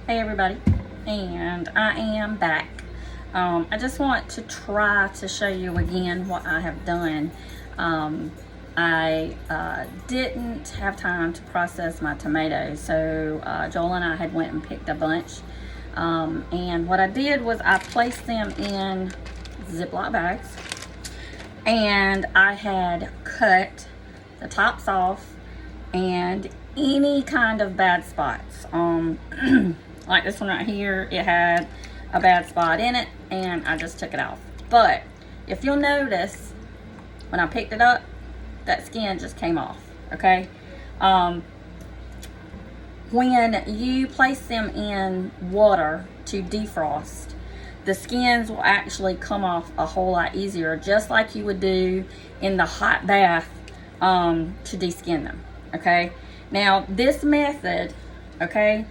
Hey everybody, and I am back. I just want to try to show you again what I have done. I didn't have time to process my tomatoes, so Joel and I had went and picked a bunch. And what I did was I placed them in Ziploc bags, and I had cut the tops off and any kind of bad spots. Like this one right here, it had a bad spot in it, and I just took it off. But if you'll notice, when I picked it up, that skin just came off, okay? When you place them in water to defrost, the skins will actually come off a whole lot easier, just like you would do in the hot bath to deskin them, okay? Now, this method, okay,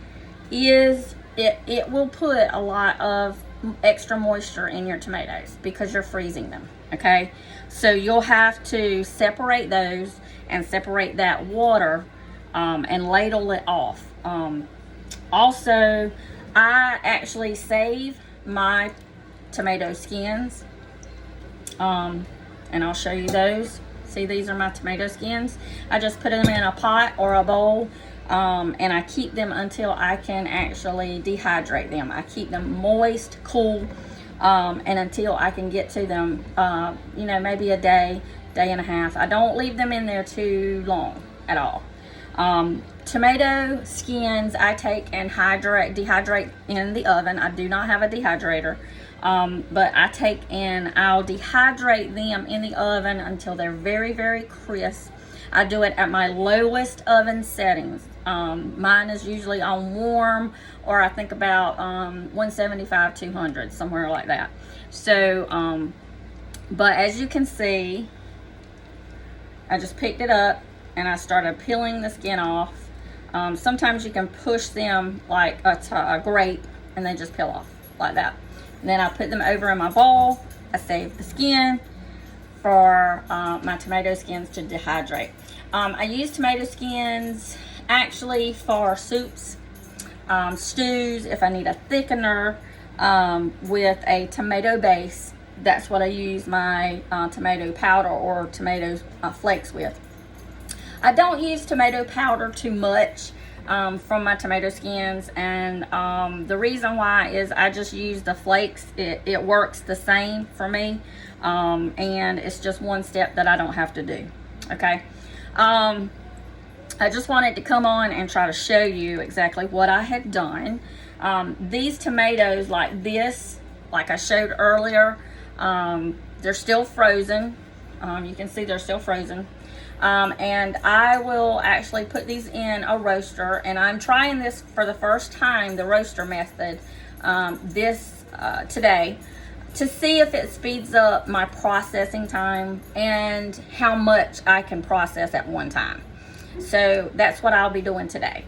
it will put a lot of extra moisture in your tomatoes because you're freezing them, okay? So you'll have to separate those and separate that water and ladle it off. Also, I actually save my tomato skins, and I'll show you those. See, these are my tomato skins. I just put them in a pot or a bowl, and I keep them until I can actually dehydrate them. I keep them moist, cool, and until I can get to them, you know, maybe a day and a half. I don't leave them in there too long at all. Tomato skins I take and dehydrate in the oven. I do not have a dehydrator, but I take and I'll dehydrate them in the oven until they're very, very crisp. I do it at my lowest oven settings. Mine is usually on warm, or I think about 175, 200, somewhere like that. So, but as you can see, I just picked it up and I started peeling the skin off. Sometimes you can push them like a grape and they just peel off like that. And then I put them over in my bowl. I save the skin for my tomato skins to dehydrate. I use tomato skins actually for soups, stews, if I need a thickener with a tomato base. That's what I use my tomato powder or tomato flakes with. I don't use tomato powder too much from my tomato skins, and the reason why is I just use the flakes. It works the same for me, and it's just one step that I don't have to do, okay? I just wanted to come on and try to show you exactly what I had done. These tomatoes like this, like I showed earlier, they're still frozen. You can see they're still frozen. And I will actually put these in a roaster, and I'm trying this for the first time, the roaster method, today, to see if it speeds up my processing time and how much I can process at one time. So that's what I'll be doing today,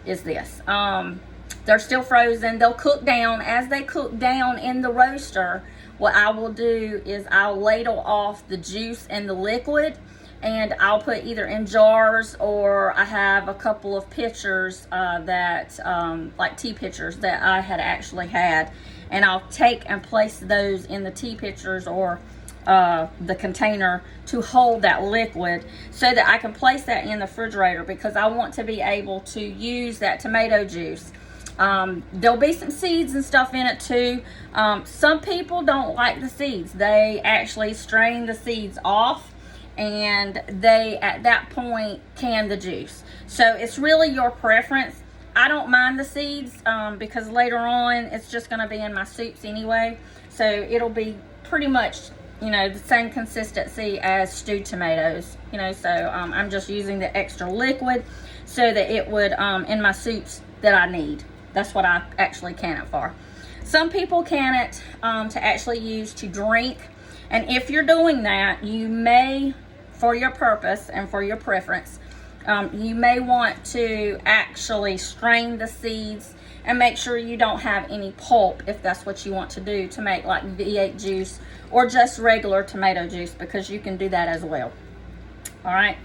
is this. They're still frozen. They'll cook down. As they cook down in the roaster, what I will do is I'll ladle off the juice and the liquid, and I'll put either in jars, or I have a couple of pitchers like tea pitchers that I had actually had, and I'll take and place those in the tea pitchers or the container to hold that liquid, so that I can place that in the refrigerator, because I want to be able to use that tomato juice. There'll be some seeds and stuff in it too. Some people don't like the seeds. They actually strain the seeds off, and they at that point can the juice. So it's really your preference. I don't mind the seeds because later on it's just going to be in my soups anyway, so it'll be pretty much, you know, the same consistency as stewed tomatoes, you know. So I'm just using the extra liquid so that it would in my soups that I need. That's what I actually can it for. Some people can it to actually use to drink, and if you're doing that, you may, for your purpose and for your preference, you may want to actually strain the seeds and make sure you don't have any pulp, if that's what you want to do, to make like V8 juice or just regular tomato juice, because you can do that as well. All right.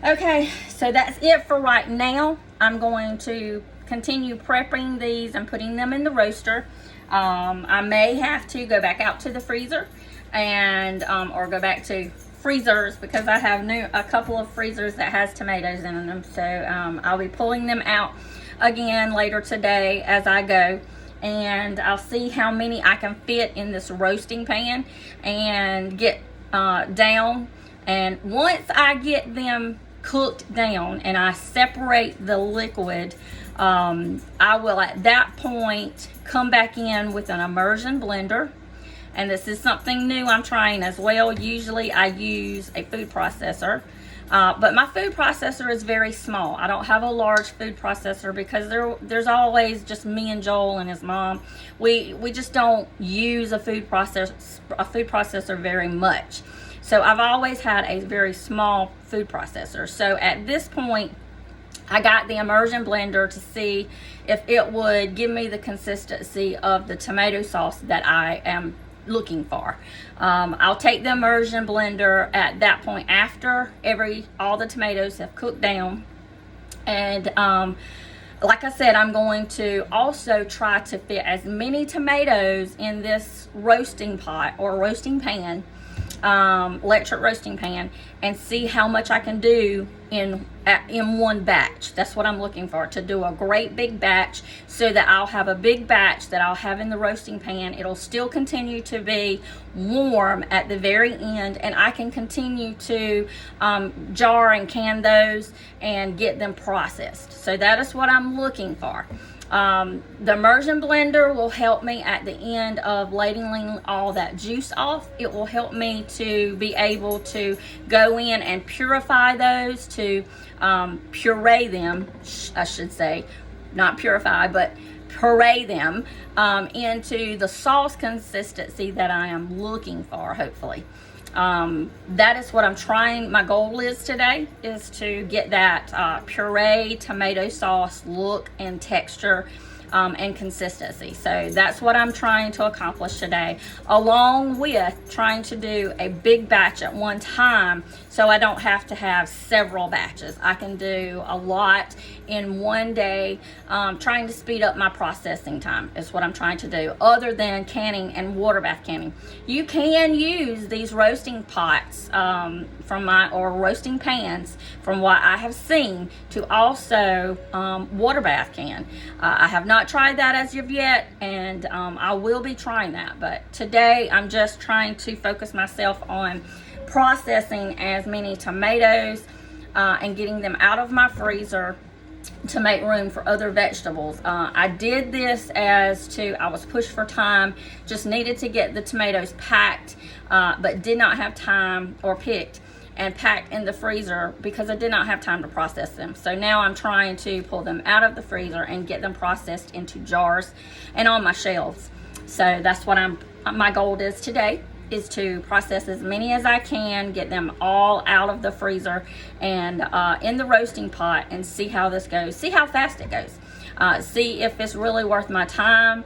Okay, so that's it for right now. I'm going to continue prepping these and putting them in the roaster. I may have to go back out to the freezer and or go back to freezers, because I have a couple of freezers that has tomatoes in them. So I'll be pulling them out again later today as I go, and I'll see how many I can fit in this roasting pan and get down. And once I get them cooked down and I separate the liquid, I will at that point come back in with an immersion blender. And this is something new I'm trying as well. Usually I use a food processor, but my food processor is very small. I don't have a large food processor because there's always just me and Joel and his mom. We just don't use a food processor very much. So I've always had a very small food processor. So at this point, I got the immersion blender to see if it would give me the consistency of the tomato sauce that I am looking for. I'll take the immersion blender at that point after all the tomatoes have cooked down, and like I said, I'm going to also try to fit as many tomatoes in this roasting pot or roasting pan, electric roasting pan, and see how much I can do in one batch. That's what I'm looking for, to do a great big batch, so that I'll have a big batch that I'll have in the roasting pan. It'll still continue to be warm at the very end, and I can continue to jar and can those and get them processed. So that is what I'm looking for. The immersion blender will help me at the end of ladling all that juice off. It will help me to be able to go in and purify those, to puree them, I should say, not purify, but puree them into the sauce consistency that I am looking for, hopefully. That is what I'm trying. My goal is today is to get that puree tomato sauce look and texture and consistency. So that's what I'm trying to accomplish today, along with trying to do a big batch at one time, so I don't have to have several batches. I can do a lot in one day. Trying to speed up my processing time is what I'm trying to do, other than canning and water bath canning. You can use these roasting pots or roasting pans, from what I have seen, to also water bath can. I have not tried that as of yet, and I will be trying that. But today I'm just trying to focus myself on processing as many tomatoes and getting them out of my freezer to make room for other vegetables. I did this I was pushed for time, just needed to get the tomatoes packed, but did not have time, or picked and packed in the freezer, because I did not have time to process them. So now I'm trying to pull them out of the freezer and get them processed into jars and on my shelves. So that's what my goal is today, is to process as many as I can, get them all out of the freezer and in the roasting pot, and see how this goes, see how fast it goes. See if it's really worth my time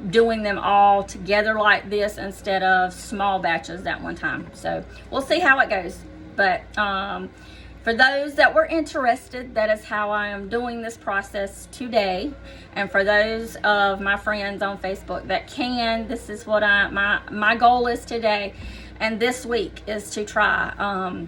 doing them all together like this instead of small batches at one time. So we'll see how it goes. But for those that were interested, that is how I am doing this process today. And for those of my friends on Facebook that can, this is what my goal is today and this week, is to try.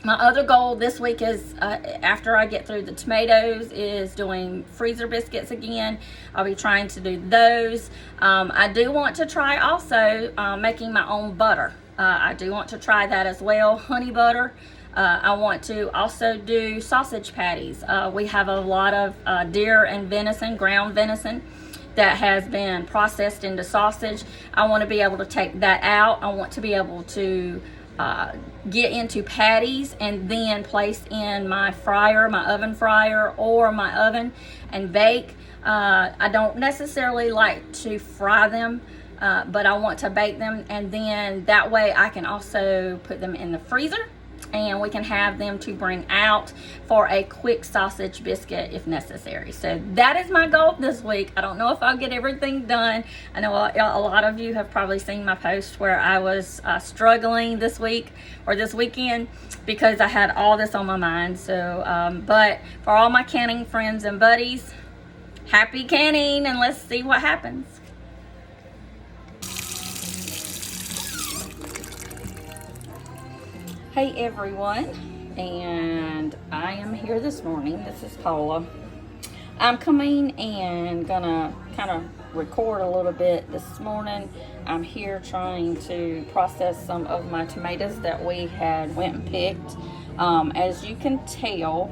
My other goal this week is, after I get through the tomatoes, is doing freezer biscuits again. I'll be trying to do those. I do want to try also making my own butter. I do want to try that as well, honey butter. I want to also do sausage patties. We have a lot of deer and venison, ground venison, that has been processed into sausage. I want to be able to take that out. I want to be able to get into patties and then place in my fryer, my oven fryer, or my oven, and bake. I don't necessarily like to fry them, but I want to bake them, and then that way I can also put them in the freezer and we can have them to bring out for a quick sausage biscuit if necessary. So that is my goal this week. I don't know if I'll get everything done. I know a lot of you have probably seen my post where I was struggling this week or this weekend because I had all this on my mind. So but for all my canning friends and buddies, happy canning, and let's see what happens. Hey everyone, and I am here this morning. This is Paula. I'm coming and gonna kind of record a little bit this morning. I'm here trying to process some of my tomatoes that we had went and picked. As you can tell,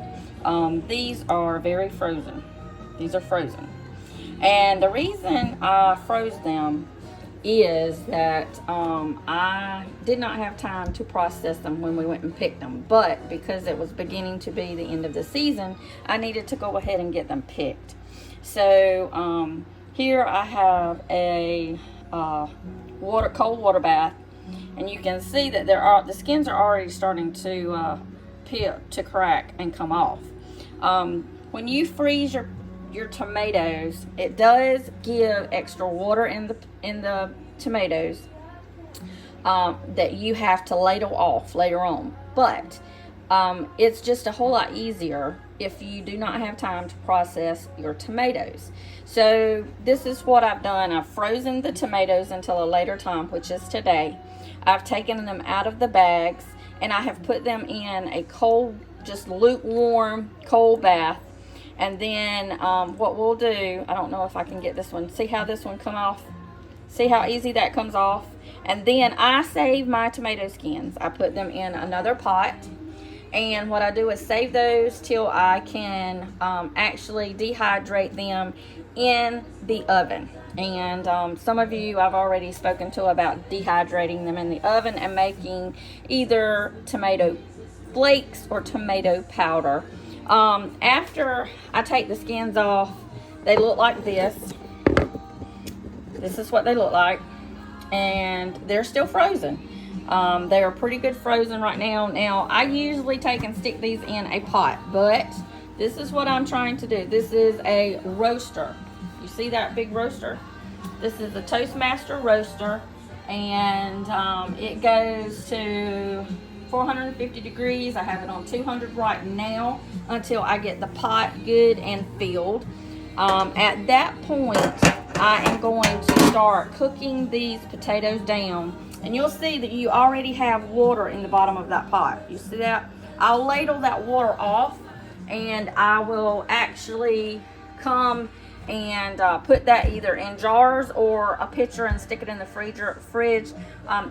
these are very frozen. These are frozen. And the reason I froze them is that I did not have time to process them when we went and picked them, but because it was beginning to be the end of the season, I needed to go ahead and get them picked. So here I have a cold water bath, and you can see that the skins are already starting to peel, to crack and come off. When you freeze your tomatoes, it does give extra water in the tomatoes that you have to ladle off later on, but it's just a whole lot easier if you do not have time to process your tomatoes. So this is what I've done. I've frozen the tomatoes until a later time, which is today. I've taken them out of the bags and I have put them in a cold, just lukewarm cold bath. And then what we'll do, I don't know if I can get this one. See how this one come off? See how easy that comes off? And then I save my tomato skins. I put them in another pot. And what I do is save those till I can actually dehydrate them in the oven. And some of you I've already spoken to about dehydrating them in the oven and making either tomato flakes or tomato powder. After I take the skins off, they look like this. This is what they look like, and they're still frozen. They are pretty good frozen right now. Now, I usually take and stick these in a pot, but this is what I'm trying to do. This is a roaster. You see that big roaster? This is a Toastmaster roaster, and it goes to 450 degrees. I have it on 200 right now until I get the pot good and filled. At that point, I am going to start cooking these potatoes down, and you'll see that you already have water in the bottom of that pot. You see that? I'll ladle that water off, and I will actually come and put that either in jars or a pitcher and stick it in the fridge.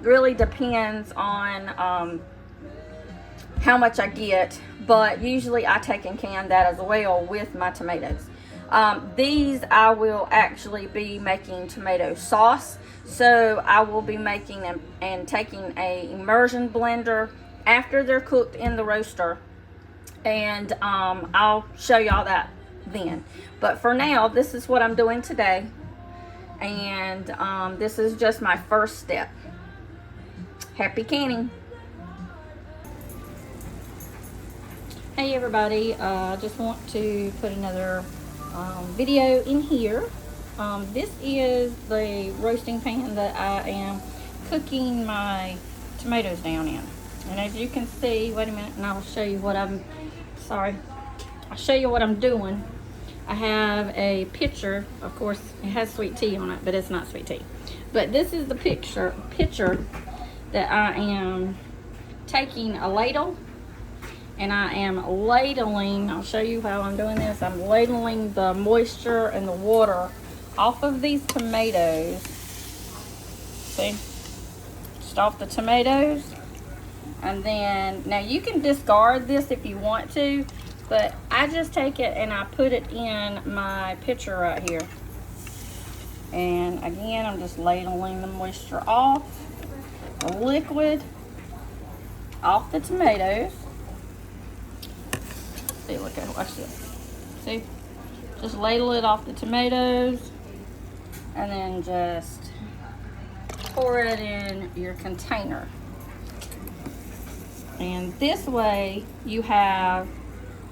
Really depends on how much I get, but usually I take and can that as well with my tomatoes. These I will actually be making tomato sauce, so I will be making them and taking a immersion blender after they're cooked in the roaster, and I'll show y'all that then. But for now, this is what I'm doing today, and this is just my first step. Happy canning. Hey everybody, I just want to put another video in here. This is the roasting pan that I am cooking my tomatoes down in. And as you can see, wait a minute, and I'll show you what I'll show you what I'm doing. I have a pitcher. Of course, it has sweet tea on it, but it's not sweet tea. But this is the pitcher that I am taking a ladle, and I am ladling. I'll show you how I'm doing this. I'm ladling the moisture and the water off of these tomatoes. See? Just off the tomatoes. And then, now you can discard this if you want to, but I just take it and I put it in my pitcher right here. And again, I'm just ladling the moisture off, the liquid off the tomatoes. See, look at, watch this. See, just ladle it off the tomatoes, and then just pour it in your container. And this way you have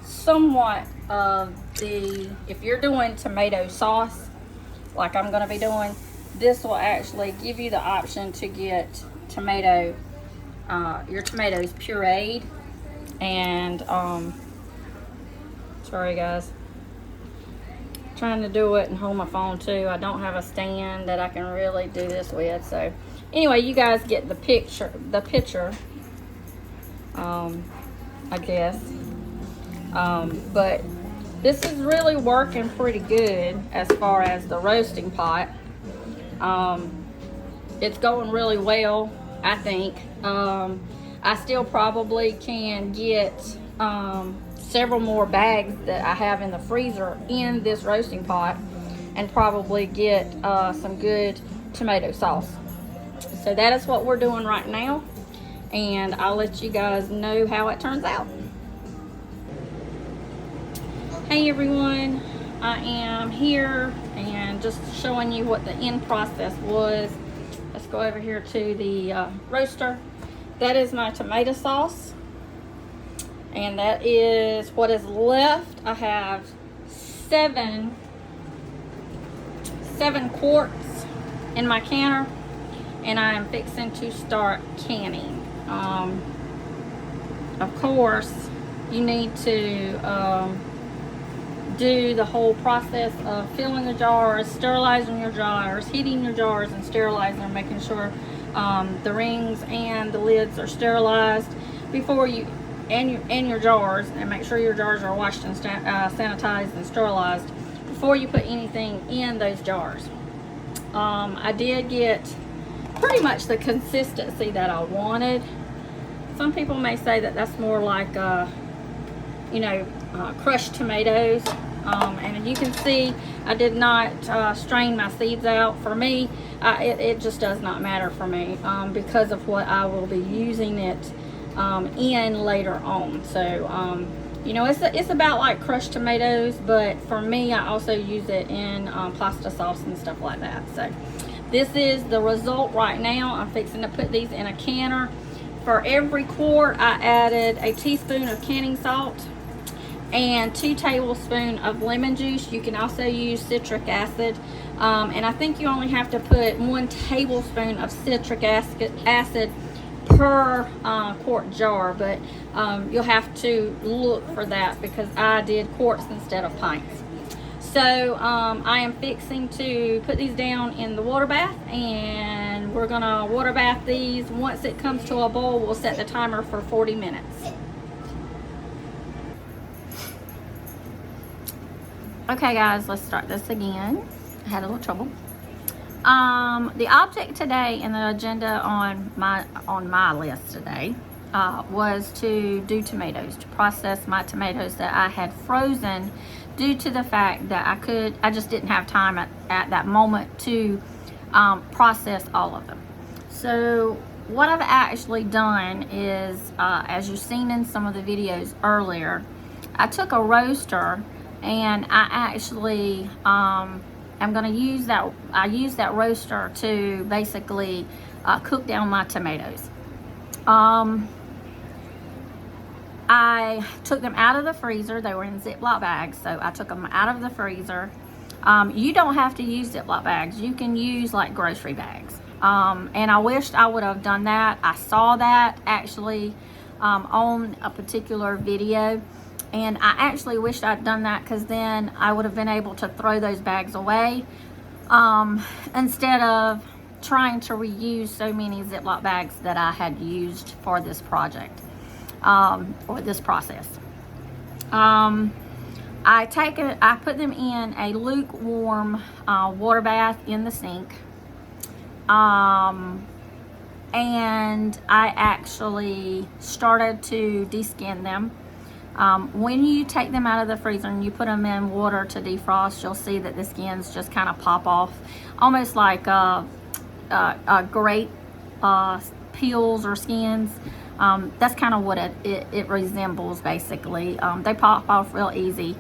somewhat of the, if you're doing tomato sauce like I'm going to be doing, this will actually give you the option to get tomato, your tomatoes pureed. And sorry guys, trying to do it and hold my phone too. I don't have a stand that I can really do this with. So anyway, you guys get the picture, I guess. But this is really working pretty good as far as the roasting pot. It's going really well, I think. I still probably can get several more bags that I have in the freezer in this roasting pot, and probably get some good tomato sauce. So that is what we're doing right now, and I'll let you guys know how it turns out. Hey everyone, I am here and just showing you what the end process was. Let's go over here to the roaster. That is my tomato sauce, and that is what is left. I have seven quarts in my canner, and I am fixing to start canning. Of course, you need to do the whole process of filling the jars, sterilizing your jars, heating your jars and sterilizing them, making sure the rings and the lids are sterilized before you, and your jars, and make sure your jars are washed and sanitized and sterilized before you put anything in those jars. I did get pretty much the consistency that I wanted. Some people may say that that's more like crushed tomatoes, and you can see I did not strain my seeds out. For me, it just does not matter for me because of what I will be using it in later on. So it's about like crushed tomatoes, but for me, I also use it in pasta sauce and stuff like that. So this is the result right now. I'm fixing to put these in a canner. For every quart, I added a teaspoon of canning salt and 2 tablespoons of lemon juice. You can also use citric acid, and I think you only have to put 1 tablespoon of citric acid per quart jar, but you'll have to look for that because I did quarts instead of pints. So I am fixing to put these down in the water bath, and we're gonna water bath these. Once it comes to a boil, we'll set the timer for 40 minutes. Okay guys, let's start this again. I had a little trouble. The object today in the agenda on my list today was to do tomatoes, to process my tomatoes that I had frozen due to the fact that I just didn't have time at that moment to process all of them. So what I've actually done is, as you've seen in some of the videos earlier, I took a roaster and I actually I'm going to use that. I use that roaster to basically cook down my tomatoes. I took them out of the freezer. They were in Ziploc bags, so I took them out of the freezer. You don't have to use Ziploc bags. You can use like grocery bags. And I wished I would have done that. I saw that actually on a particular video, and I actually wished I'd done that because then I would have been able to throw those bags away instead of trying to reuse so many Ziploc bags that I had used for this project. Or this process. I put them in a lukewarm water bath in the sink, and I actually started to deskin them. When you take them out of the freezer and you put them in water to defrost, you'll see that the skins just kind of pop off, almost like grape peels or skins. That's kind of what it resembles basically. They pop off real easy.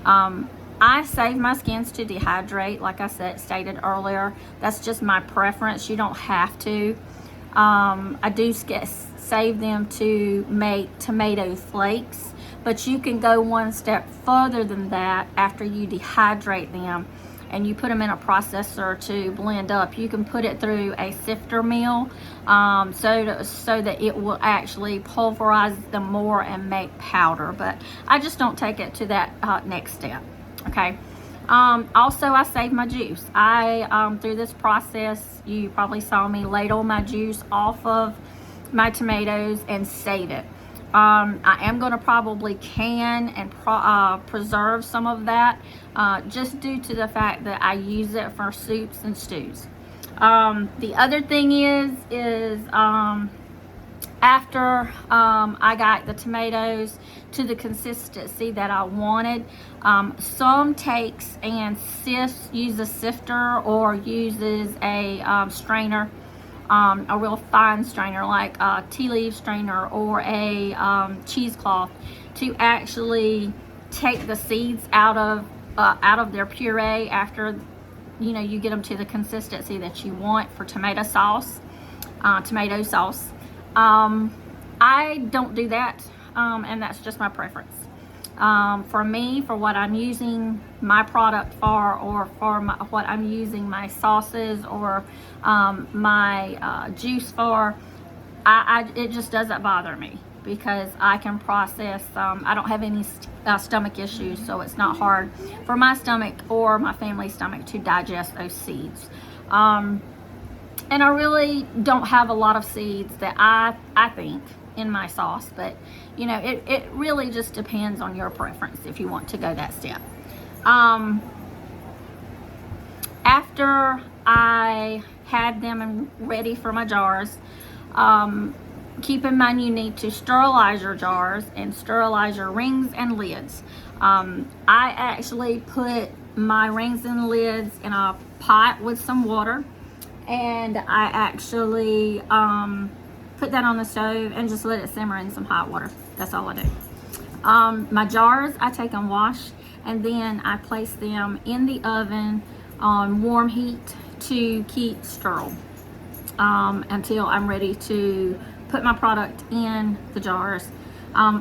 I save my skins to dehydrate, like I stated earlier. That's just my preference. You don't have to. I do save them to make tomato flakes, but you can go one step further than that. After you dehydrate them and you put them in a processor to blend up, you can put it through a sifter mill, so that it will actually pulverize them more and make powder. But I just don't take it to that next step. Okay. Also, I save my juice. Through this process, you probably saw me ladle my juice off of my tomatoes and save it. I am going to probably can and preserve some of that, just due to the fact that I use it for soups and stews. The other thing is after I got the tomatoes to the consistency that I wanted, some takes and uses a sifter or uses a strainer, a real fine strainer like a tea leaf strainer or a cheesecloth, to actually take the seeds out of their puree after you get them to the consistency that you want for tomato sauce. I don't do that, and that's just my preference. For me, for what I'm using my product for, or for what I'm using my sauces or my juice for, it just doesn't bother me because I can process. I don't have any stomach issues, so it's not hard for my stomach or my family's stomach to digest those seeds. And I really don't have a lot of seeds that I think in my sauce, but it really just depends on your preference if you want to go that step. After I had them ready for my jars, keep in mind you need to sterilize your jars and sterilize your rings and lids. I actually put my rings and lids in a pot with some water, and I actually put that on the stove and just let it simmer in some hot water. That's all I do. My jars, I take and wash, and then I place them in the oven on warm heat to keep sterile until I'm ready to put my product in the jars.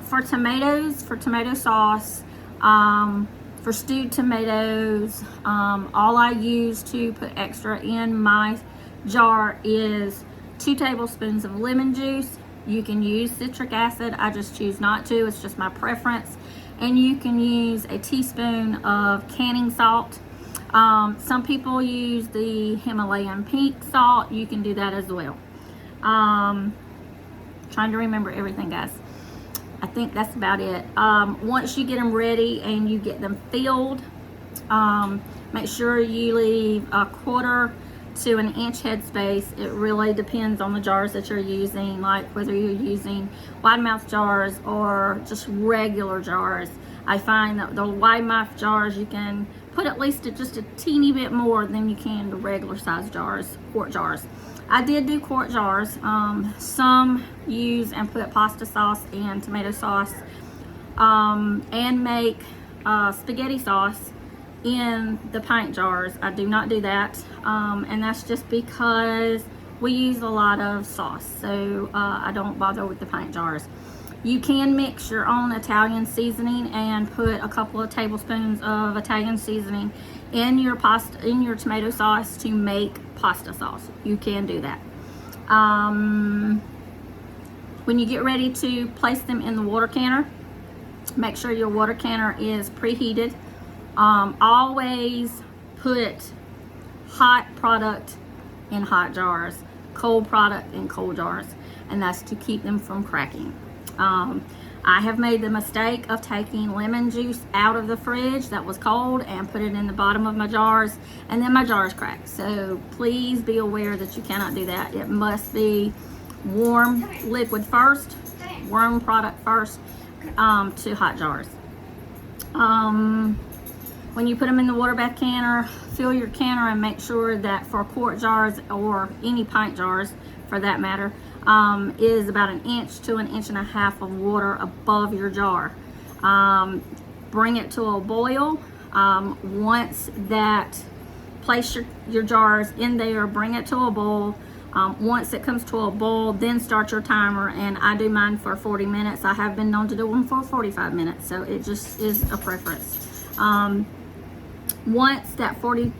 For tomatoes, for tomato sauce, for stewed tomatoes, all I use to put extra in my jar is 2 tablespoons of lemon juice. You can use citric acid. I just choose not to. It's just my preference. And you can use a teaspoon of canning salt. Some people use the Himalayan pink salt. You can do that as well. Trying to remember everything, guys. I think that's about it. Once you get them ready and you get them filled, make sure you leave a 1/4 to an inch headspace. It really depends on the jars that you're using, like whether you're using wide mouth jars or just regular jars. I find that the wide mouth jars, you can put at least just a teeny bit more than you can the regular size jars, quart jars. I did do quart jars. Some use and put pasta sauce and tomato sauce, and make spaghetti sauce in the pint jars. I do not do that, and that's just because we use a lot of sauce, so I don't bother with the pint jars. You can mix your own Italian seasoning and put a couple of tablespoons of Italian seasoning in your tomato sauce to make pasta sauce. You can do that. When you get ready to place them in the water canner, make sure your water canner is preheated. Always put hot product in hot jars, cold product in cold jars, and that's to keep them from cracking. I have made the mistake of taking lemon juice out of the fridge that was cold and put it in the bottom of my jars, and then my jars cracked. So please be aware that you cannot do that. It must be warm liquid first, warm product first, to hot jars. When you put them in the water bath canner, fill your canner and make sure that for quart jars or any pint jars for that matter, is about 1 inch to 1.5 inches of water above your jar. Bring it to a boil. Once that, place your jars in there, bring it to a boil. Once it comes to a boil, then start your timer, and I do mine for 40 minutes. I have been known to do them for 45 minutes, so it just is a preference. Once that 40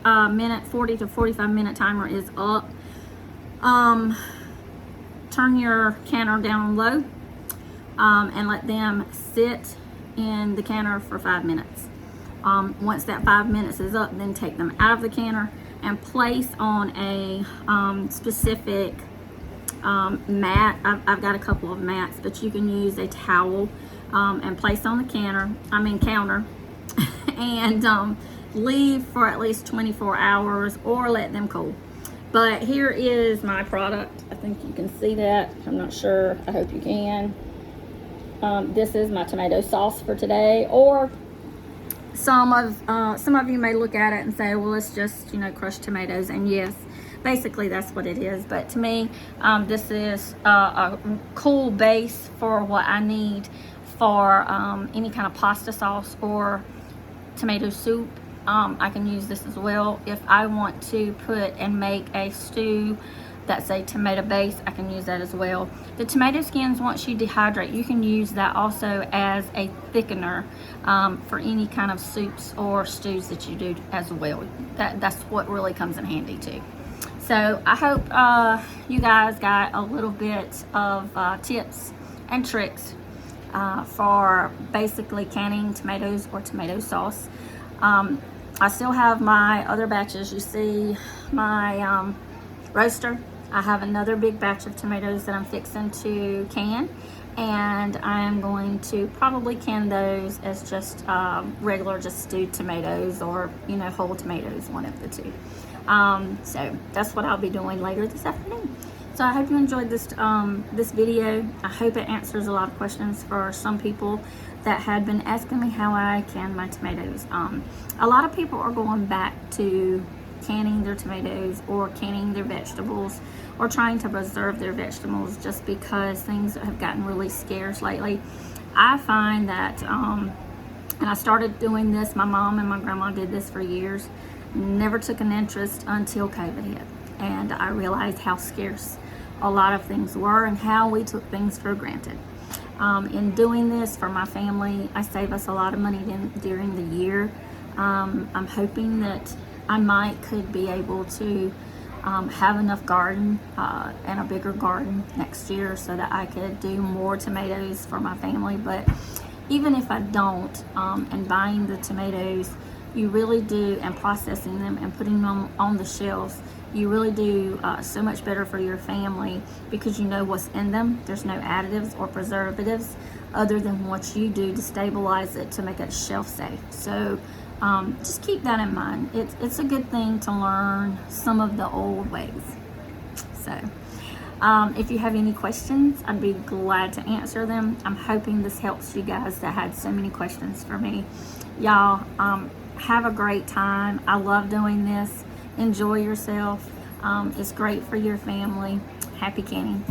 to 45 minute timer is up, turn your canner down low, and let them sit in the canner for 5 minutes. Once that 5 minutes is up, then take them out of the canner and place on a specific mat. I've got a couple of mats, but you can use a towel and place on the counter and leave for at least 24 hours or let them cool. But here is my product. I think you can see that. I'm not sure. I hope you can. This is my tomato sauce for today. Or some of you may look at it and say, well, it's just, crushed tomatoes. And yes, basically that's what it is. But to me, this is a cool base for what I need for any kind of pasta sauce or tomato soup. I can use this as well. If I want to put and make a stew that's a tomato base, I can use that as well. The tomato skins, once you dehydrate, you can use that also as a thickener for any kind of soups or stews that you do as well. That's what really comes in handy too. So I hope you guys got a little bit of tips and tricks for basically canning tomatoes or tomato sauce. I still have my other batches. You see my roaster. I have another big batch of tomatoes that I'm fixing to can, and I am going to probably can those as just regular, just stewed tomatoes, or whole tomatoes, one of the two. So that's what I'll be doing later this afternoon. So I hope you enjoyed this this video. I hope it answers a lot of questions for some people that had been asking me how I can my tomatoes. A lot of people are going back to canning their tomatoes or canning their vegetables or trying to preserve their vegetables just because things have gotten really scarce lately. I find that, and I started doing this, my mom and my grandma did this for years, never took an interest until COVID hit. And I realized how scarce a lot of things were and how we took things for granted. In doing this for my family, I save us a lot of money during the year. I'm hoping that I could be able to have enough garden and a bigger garden next year so that I could do more tomatoes for my family. But even if I don't, and buying the tomatoes, you really do, and processing them and putting them on the shelves, you really do so much better for your family because you know what's in them. There's no additives or preservatives other than what you do to stabilize it to make it shelf safe. So just keep that in mind. It's a good thing to learn some of the old ways. So if you have any questions, I'd be glad to answer them. I'm hoping this helps you guys that had so many questions for me. Y'all, have a great time. I love doing this. Enjoy yourself. It's great for your family. Happy canning.